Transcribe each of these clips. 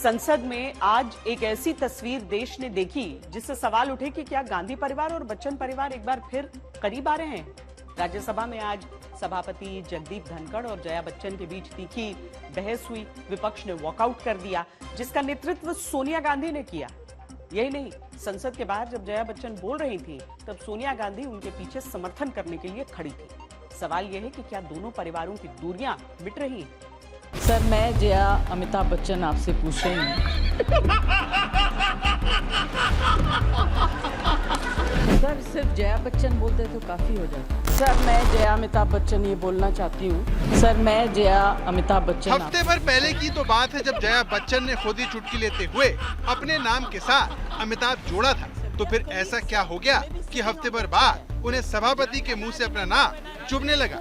संसद में आज एक ऐसी तस्वीर देश ने देखी जिससे सवाल उठे कि क्या गांधी परिवार और बच्चन परिवार एक बार फिर करीब आ रहे हैं। राज्यसभा में आज सभापति जगदीप धनखड़ और जया बच्चन के बीच तीखी बहस हुई। विपक्ष ने वॉकआउट कर दिया, जिसका नेतृत्व सोनिया गांधी ने किया। यही नहीं, संसद के बाहर जब जया बच्चन बोल रही थी तब सोनिया गांधी उनके पीछे समर्थन करने के लिए खड़ी थी। सवाल यह है कि क्या दोनों परिवारों की दूरियां मिट रही हैं? सर, मैं जया अमिताभ बच्चन आपसे पूछ रही हूँ। सर, सिर्फ जया बच्चन बोलते तो काफी हो जाता। सर, मैं जया अमिताभ बच्चन ये बोलना चाहती हूँ। सर, मैं जया अमिताभ बच्चन। हफ्ते भर पहले की तो बात है जब जया बच्चन ने खुद ही चुटकी लेते हुए अपने नाम के साथ अमिताभ जोड़ा था। तो फिर ऐसा क्या हो गया कि हफ्ते भर बाद उन्हें सभापति के मुंह से अपना नाम चुभने लगा।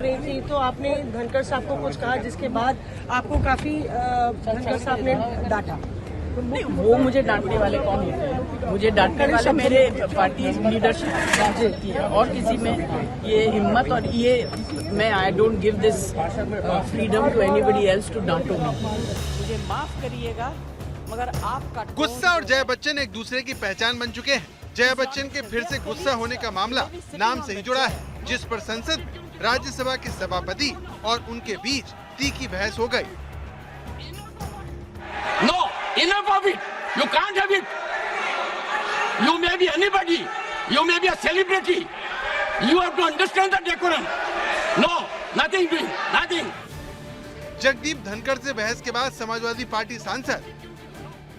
थी तो आपने धनखड़ साहब को कुछ कहा, जिसके बाद आपको काफी धनखड़ साहब ने डांटा। नहीं, वो मुझे डांटने वाले कौन होते हैं? मुझे डांटने वाले मेरे पार्टी लीडरशिप होती है और किसी में ये हिम्मत और ये मैं I don't give this freedom to anybody else to डांटो मी। मुझे माफ करिएगा मगर आपका गुस्सा और जया बच्चन एक दूसरे की पहचान बन चुके हैं। जया बच्चन के फिर से गुस्सा होने का मामला नाम से ही जुड़ा है, जिस पर संसद में राज्यसभा के सभापति और उनके बीच तीखी बहस हो गई। No, enough of it. You can't have it. You may be anybody. You may be a celebrity. You have to understand the decorum. No, nothing doing, nothing. Jagdeep Dhankhar से बहस के बाद समाजवादी पार्टी सांसद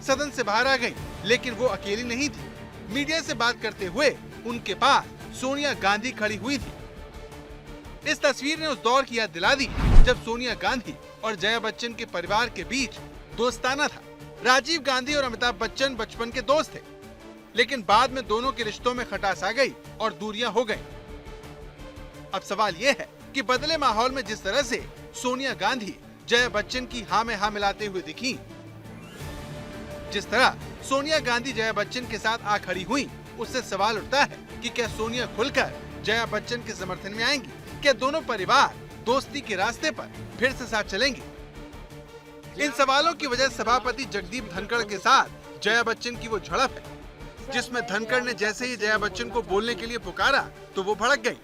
सदन से बाहर आ गई, लेकिन वो अकेली नहीं थी। मीडिया से बात करते हुए उनके पास सोनिया गांधी खड़ी हुई थी। इस तस्वीर ने उस दौर की याद दिला दी जब सोनिया गांधी और जया बच्चन के परिवार के बीच दोस्ताना था। राजीव गांधी और अमिताभ बच्चन बचपन के दोस्त थे, लेकिन बाद में दोनों के रिश्तों में खटास आ गई और दूरियां हो गईं। अब सवाल ये है कि बदले माहौल में जिस तरह से सोनिया गांधी जया बच्चन की हाँ में हाँ मिलाते हुए दिखी, जिस तरह सोनिया गांधी जया बच्चन के साथ आ खड़ी हुई, उससे सवाल उठता है कि क्या सोनिया खुलकर जया बच्चन के समर्थन में आएंगी? क्या दोनों परिवार दोस्ती के रास्ते पर फिर से साथ चलेंगे? इन सवालों की वजह सभापति जगदीप धनखड़ के साथ जया बच्चन की वो झड़प है, जिसमें धनखड़ ने जैसे ही जया बच्चन को बोलने के लिए पुकारा तो वो भड़क गई।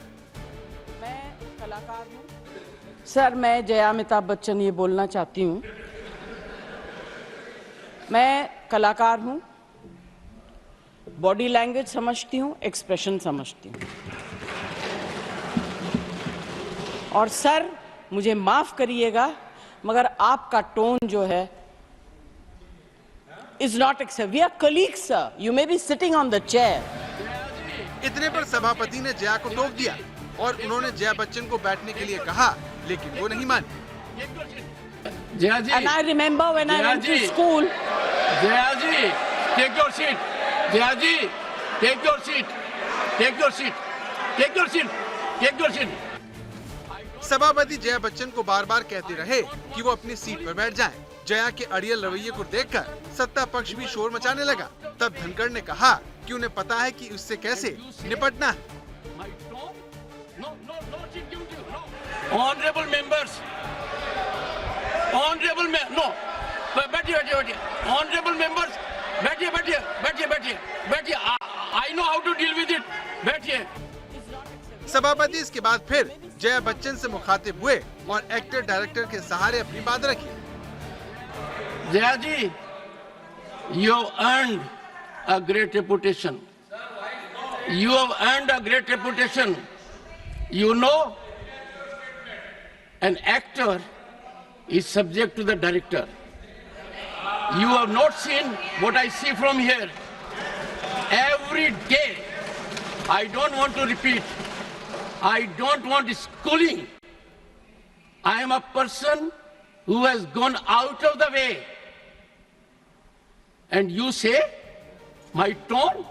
मैं कलाकार हूँ। सर, मैं जया अमिताभ बच्चन ये बोलना चाहती हूँ। मैं कलाकार हूँ, बॉडी लैंग्वेज समझती हूँ, एक्सप्रेशन समझती हूँ। और सर, मुझे माफ करिएगा मगर आपका टोन जो है is not accept. We are colleagues sir, you may be sitting on the chair. इतने पर सभापति ने जया को टोक दिया और उन्होंने जया बच्चन को बैठने के लिए कहा, लेकिन वो नहीं मानी। जया जी, And I remember when I went to school. Jaya ji, take your seat. Jaya ji, take your seat. Take your seat. Take your seat. Take your seat. सभापति जया बच्चन को बार बार कहते रहे कि वो अपनी सीट पर बैठ जाएं। जया के अड़ियल रवैये को देखकर सत्ता पक्ष भी शोर मचाने लगा। तब धनखड़ ने कहा कि उन्हें पता है कि उससे कैसे निपटना है। Honorable members, honorable no, बैठिए, honorable members, बैठिए, I know how to deal with it, बैठिए। सभापति इसके बाद फिर जया बच्चन से मुखातिब हुए और एक्टर डायरेक्टर के सहारे अपनी बात रखी। जया जी, you have earned a great reputation. You have earned a great reputation. You know, an actor is subject to the director. You have not seen what I see from here. Every day, I don't want to repeat. I don't want schooling. I am a person who has gone out of the way. And you say, my tone?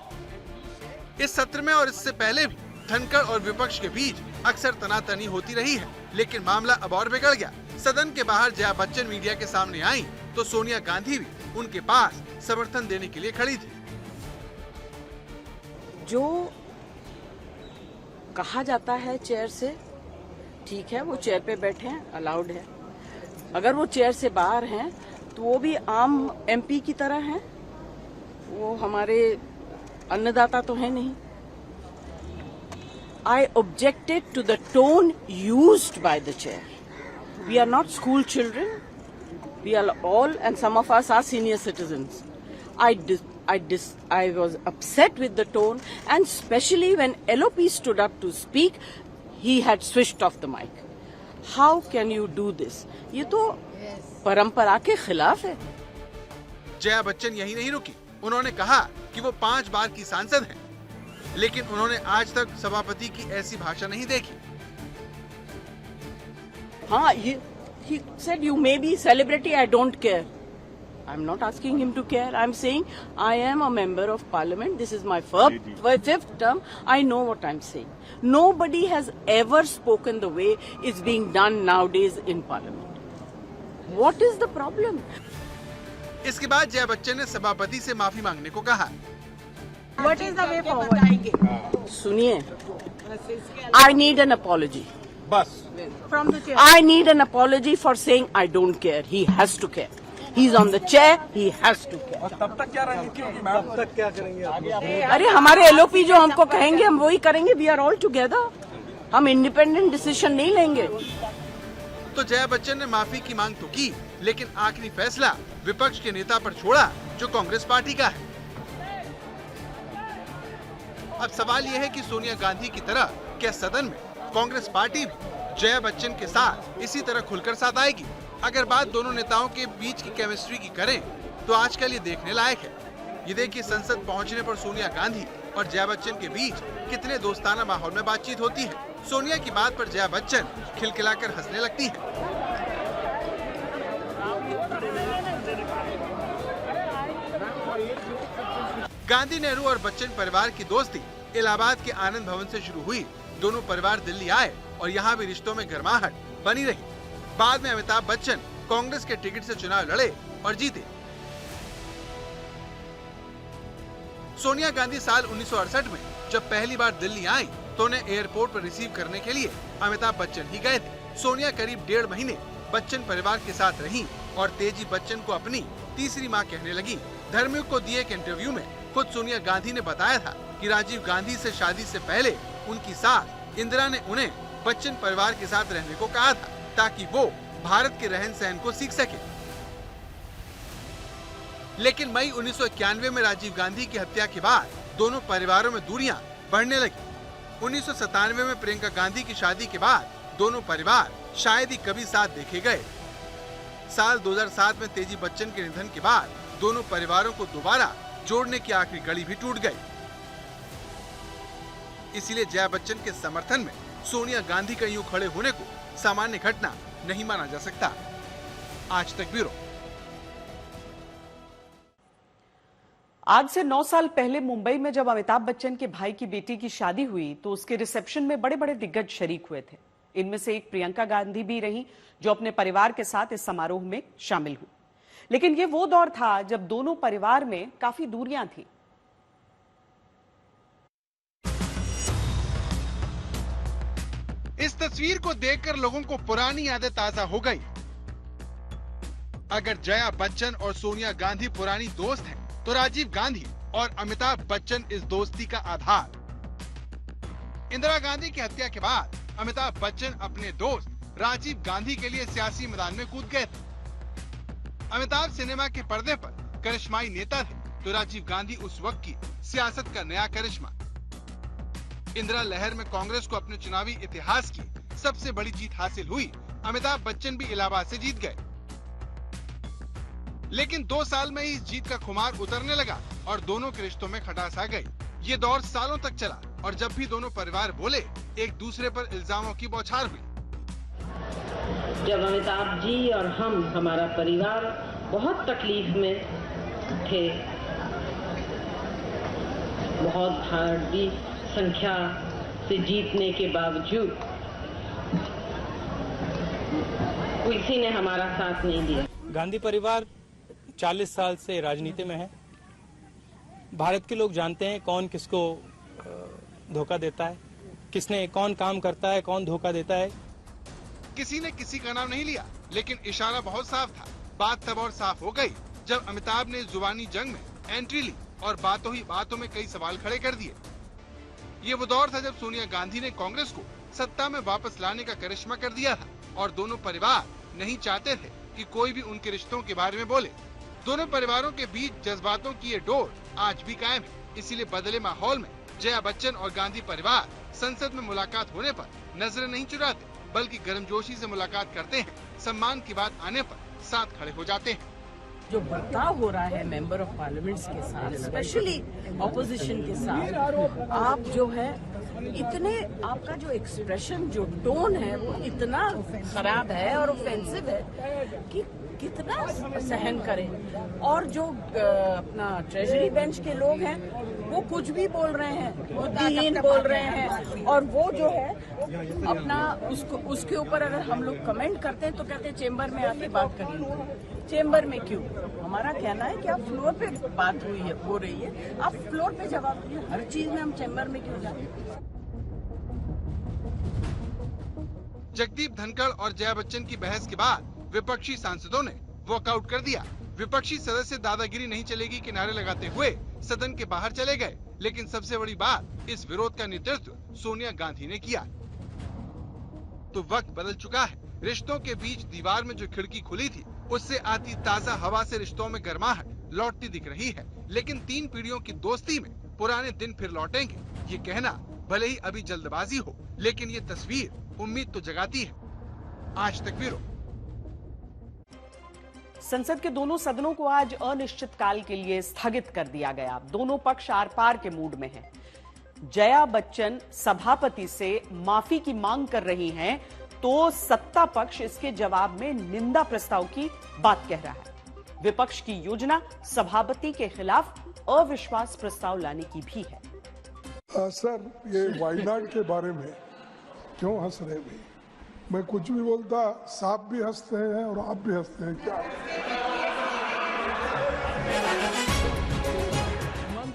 इस सत्र में और इससे पहले भी धनखड़ और विपक्ष के बीच अक्सर तनातनी होती रही है, लेकिन मामला अब और बिगड़ गया। सदन के बाहर जया बच्चन मीडिया के सामने आई तो सोनिया गांधी भी उनके पास समर्थन देने के लिए खड़ी थी। जो कहा जाता है चेयर से ठीक है, वो चेयर पे बैठे हैं, अलाउड है। अगर वो चेयर से बाहर हैं तो वो भी आम MP की तरह हैं, वो हमारे अन्नदाता तो है नहीं। I objected to the tone used by the chair. We are not school children. We are all, and some of us are senior citizens. I was upset with the tone, and especially when LOP stood up to speak, he had switched off the mic. How can you do this? ये तो परंपरा के खिलाफ है। जया बच्चन यही नहीं रुकी, उन्होंने कहा कि वो 5 बार की सांसद हैं, लेकिन उन्होंने आज तक सभापति की ऐसी भाषा नहीं देखी। हाँ, he said you may be celebrity, I don't care. I'm not asking him to care. I'm saying I am a member of parliament. This is my fifth term. I know what I'm saying. Nobody has ever spoken the way it's being done nowadays in parliament. What is the problem? इसके बाद जया बच्चन ने सभापति से माफी मांगने को कहा। What is the way forward? सुनिए, I need an apology. बस From the chair. I need an apology for saying I don't care. He has to care. He's on the chair. He has to care. तब तक क्या करेंगे? अरे हमारे LOP जो हमको कहेंगे हम वही करेंगे। We are all together. हम इंडिपेंडेंट डिसीजन नहीं लेंगे। तो जया बच्चन ने माफी की मांग तो की, लेकिन आखिरी फैसला विपक्ष के नेता पर छोड़ा जो कांग्रेस पार्टी का है। अब सवाल यह है कि सोनिया गांधी की तरह क्या सदन में कांग्रेस पार्टी भी जया बच्चन के साथ इसी तरह खुलकर साथ आएगी? अगर बात दोनों नेताओं के बीच की केमिस्ट्री की करें तो आजकल ये देखने लायक है। ये देखिए संसद पहुंचने पर सोनिया गांधी और जया बच्चन के बीच कितने दोस्ताना माहौल में बातचीत होती है। सोनिया की बात पर जया बच्चन खिलखिलाकर हंसने लगती है। गांधी, नेहरू और बच्चन परिवार की दोस्ती इलाहाबाद के आनंद भवन से शुरू हुई। दोनों परिवार दिल्ली आए और यहाँ भी रिश्तों में गर्माहट बनी रही। बाद में अमिताभ बच्चन कांग्रेस के टिकट से चुनाव लड़े और जीते। सोनिया गांधी साल 1968 में जब पहली बार दिल्ली आई तो उन्हें एयरपोर्ट पर रिसीव करने के लिए अमिताभ बच्चन ही गए थे। सोनिया करीब 1.5 महीने बच्चन परिवार के साथ रहीं और तेजी बच्चन को अपनी तीसरी मां कहने लगी। धर्मयुग को दिए एक इंटरव्यू में खुद सोनिया गांधी ने बताया था कि राजीव गांधी से शादी से पहले उनकी सास इंदिरा ने उन्हें बच्चन परिवार के साथ रहने को कहा था ताकि वो भारत के रहन सहन को सीख सके। लेकिन मई 1991 में राजीव गांधी की हत्या के बाद दोनों परिवारों में दूरियां बढ़ने लगी। 1997 में प्रियंका गांधी की शादी के बाद दोनों परिवार शायद ही कभी साथ देखे गए। साल 2007 में तेजी बच्चन के निधन के बाद दोनों परिवारों को दोबारा जोड़ने की आखिरी कड़ी भी टूट गई। इसीलिए जया बच्चन के समर्थन में सोनिया गांधी का यूं खड़े होने को सामान्य घटना नहीं माना जा सकता। आज तक ब्यूरो। आज से 9 साल पहले मुंबई में जब अमिताभ बच्चन के भाई की बेटी की शादी हुई तो उसके रिसेप्शन में बड़े बड़े दिग्गज शरीक हुए थे। इनमें से एक प्रियंका गांधी भी रही जो अपने परिवार के साथ इस समारोह में शामिल हुई। लेकिन ये वो दौर था जब दोनों परिवार में काफी दूरियां थी। इस तस्वीर को देखकर लोगों को पुरानी यादें ताजा हो गई। अगर जया बच्चन और सोनिया गांधी पुरानी दोस्त हैं, तो राजीव गांधी और अमिताभ बच्चन इस दोस्ती का आधार। इंदिरा गांधी की हत्या के बाद अमिताभ बच्चन अपने दोस्त राजीव गांधी के लिए सियासी मैदान में कूद गए थे। अमिताभ सिनेमा के पर्दे पर करिश्माई नेता थे, तो राजीव गांधी उस वक्त की सियासत का नया करिश्मा। इंदिरा लहर में कांग्रेस को अपने चुनावी इतिहास की सबसे बड़ी जीत हासिल हुई। अमिताभ बच्चन भी इलाहाबाद से जीत गए, लेकिन 2 साल में इस जीत का खुमार उतरने लगा और दोनों के रिश्तों में खटास आ गई। ये दौर सालों तक चला और जब भी दोनों परिवार बोले, एक दूसरे पर इल्जामों की बौछार हुई। जब अमिताभ जी और हमारा परिवार बहुत तकलीफ में थे, बहुत भारी संख्या से जीतने के बावजूद किसी ने हमारा साथ नहीं दिया। गांधी परिवार 40 साल से राजनीति में है। भारत के लोग जानते हैं कौन किसको धोखा देता है, किसने कौन काम करता है, कौन धोखा देता है। किसी ने किसी का नाम नहीं लिया, लेकिन इशारा बहुत साफ था। बात तब और साफ हो गई जब अमिताभ ने जुबानी जंग में एंट्री ली और बातों ही बातों में कई सवाल खड़े कर दिए। ये वो दौर था जब सोनिया गांधी ने कांग्रेस को सत्ता में वापस लाने का करिश्मा कर दिया था और दोनों परिवार नहीं चाहते थे कि कोई भी उनके रिश्तों के बारे में बोले। दोनों परिवारों के बीच जज्बातों की ये डोर आज भी कायम है। इसीलिए बदले माहौल में जया बच्चन और गांधी परिवार संसद में मुलाकात होने पर नजरें नहीं चुराते, बल्कि गर्मजोशी से मुलाकात करते हैं। सम्मान की बात आने पर साथ खड़े हो जाते हैं। जो बर्ताव हो रहा है मेंबर ऑफ पार्लियामेंट्स के साथ, स्पेशली ऑपोजिशन के साथ, आप जो है इतने, आपका जो एक्सप्रेशन, जो टोन है वो इतना खराब है और ऑफेंसिव है कि कितना सहन करें। और जो अपना ट्रेजरी बेंच के लोग हैं वो कुछ भी बोल रहे हैं, बुद्धिहीन बोल रहे हैं, और वो जो है अपना उसके ऊपर अगर हम लोग कमेंट करते हैं तो कहते हैं चेंबर में आके बात करिए। चेंबर में क्यों? हमारा कहना है कि आप फ्लोर पे बात हो रही है, आप फ्लोर पे जवाब दीजिए। हर चीज में हम चेंबर में क्यों जाए? जगदीप धनखड़ और जया बच्चन की बहस के बाद विपक्षी सांसदों ने वॉकआउट कर दिया। विपक्षी सदस्य दादागिरी नहीं चलेगी के नारे लगाते हुए सदन के बाहर चले गए। लेकिन सबसे बड़ी बात, इस विरोध का नेतृत्व सोनिया गांधी ने किया। तो वक्त बदल चुका है। रिश्तों के बीच दीवार में जो खिड़की खुली थी, उससे आती ताजा हवा से रिश्तों में गर्माहट लौटती दिख रही है। लेकिन 3 पीढ़ियों की दोस्ती में पुराने दिन फिर लौटेंगे, ये कहना भले ही अभी जल्दबाजी हो, लेकिन ये तस्वीर उम्मीद तो जगाती है। आज तक ब्यूरो। संसद के दोनों सदनों को आज अनिश्चित काल के लिए स्थगित कर दिया गया। दोनों पक्ष आर पार के मूड में हैं। जया बच्चन सभापति से माफी की मांग कर रही हैं, तो सत्ता पक्ष इसके जवाब में निंदा प्रस्ताव की बात कह रहा है। विपक्ष की योजना सभापति के खिलाफ अविश्वास प्रस्ताव लाने की भी है। सर, ये वायनाड के बारे में क्यों हंस रहे भाई? मैं कुछ भी बोलता, सांप भी हंसते हैं और आप भी हंसते हैं क्या?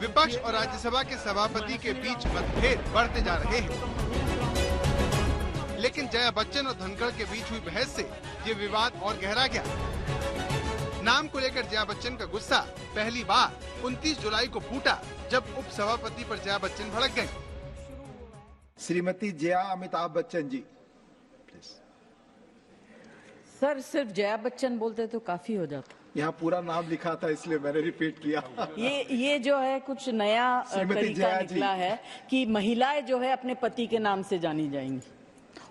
विपक्ष और राज्यसभा के सभापति के बीच मतभेद बढ़ते जा रहे हैं। लेकिन जया बच्चन और धनखड़ के बीच हुई बहस से ये विवाद और गहरा गया। नाम को लेकर जया बच्चन का गुस्सा पहली बार 29 जुलाई को फूटा, जब उप सभापति पर जया बच्चन भड़क गयी। श्रीमती जया अमिताभ बच्चन जी। सर, सिर्फ जया बच्चन बोलते तो काफी हो जाता। यहाँ पूरा नाम लिखा था इसलिए मैंने रिपीट किया। ये जो है कुछ नया तरीका निकला है कि महिलाएं जो है अपने पति के नाम से जानी जाएंगी,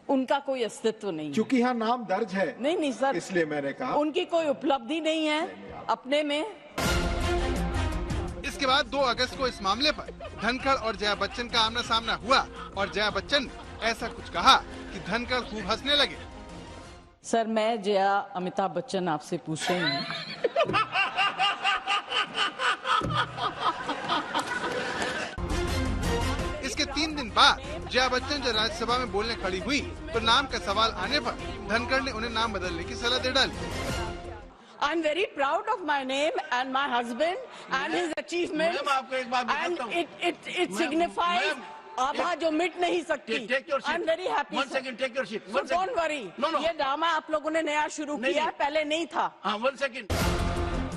उनका कोई अस्तित्व नहीं। क्योंकि यहाँ नाम दर्ज है। नहीं सर, इसलिए मैंने कहा उनकी कोई उपलब्धि नहीं है अपने में। इसके बाद 2 अगस्त को इस मामले पर धनखड़ और जया बच्चन का आमना सामना हुआ और जया बच्चन ने ऐसा कुछ कहा कि धनखड़ खूब हंसने लगे। सर, मैं जया अमिताभ बच्चन आपसे पूछ रही हूँ, इसके 3 दिन बाद जया बच्चन जब राज्यसभा में बोलने खड़ी हुई तो नाम का सवाल आने पर धनखड़ ने उन्हें नाम बदलने की सलाह दे डाली। I'm very proud of my name and my husband and his achievements. Ma'am, आपको एक बात बताता हूँ। And it signifies आभा जो मिट नहीं सकती। I'm very happy. One second, take your seat. So don't worry. ये ड्रामा आप लोगों ने नया शुरू किया है, पहले नहीं था। हाँ, 1 second.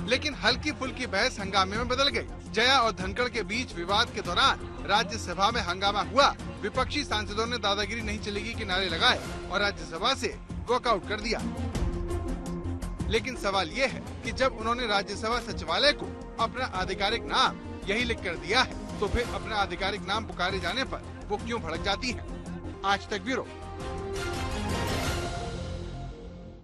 लेकिन हल्की फुल्की बहस हंगामे में बदल गई। जया और धनखड़ के बीच विवाद के दौरान राज्यसभा में हंगामा हुआ। विपक्षी सांसदों ने दादागिरी नहीं चलेगी के नारे लगाए और राज्यसभा से वॉकआउट कर दिया। लेकिन सवाल ये है कि जब उन्होंने राज्यसभा सचिवालय को अपना आधिकारिक नाम यही लिख कर दिया है, तो फिर अपना आधिकारिक नाम पुकारे जाने पर वो क्यों भड़क जाती है? आज तक ब्यूरो।